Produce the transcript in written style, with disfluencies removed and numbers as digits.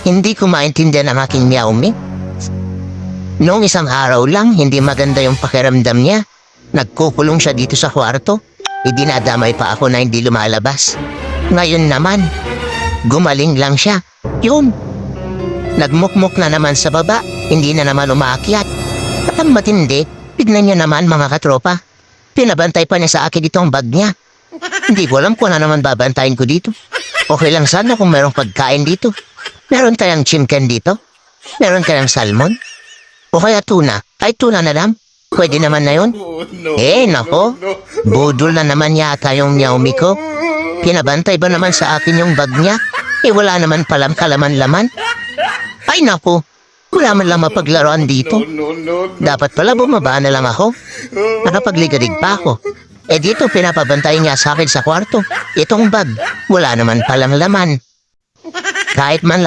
Hindi ko maintindihan ang aking Meow Mi. Noong isang araw lang, hindi maganda yung pakiramdam niya. Nagkukulong siya dito sa kwarto. Idinadamay pa ako na hindi lumalabas. Ngayon naman, gumaling lang siya. Yun. Nagmukmuk na naman sa baba, hindi na naman umaakyat. At ang matindi, tignan niyo naman mga katropa. Pinabantay pa niya sa akin itong bag niya. Hindi ko alam kung ano naman babantayin ko dito. Okay lang sana kung merong pagkain dito. Meron tayong chicken dito? Meron tayong salmon? O kaya tuna? Ay, tuna na lang. Pwede naman na yun. Nako. Budol na naman yata yung Meow Mi ko. Pinabantay ba naman sa akin yung bag niya? Wala naman palang kalaman-laman. Ay, naku. Wala man lang mapaglaruan dito. Dapat pala bumaba na lang ako. Nakapagligadig pa ako. Dito pinapabantay niya sa akin sa kwarto. Itong bag, wala naman palang laman. Kahit man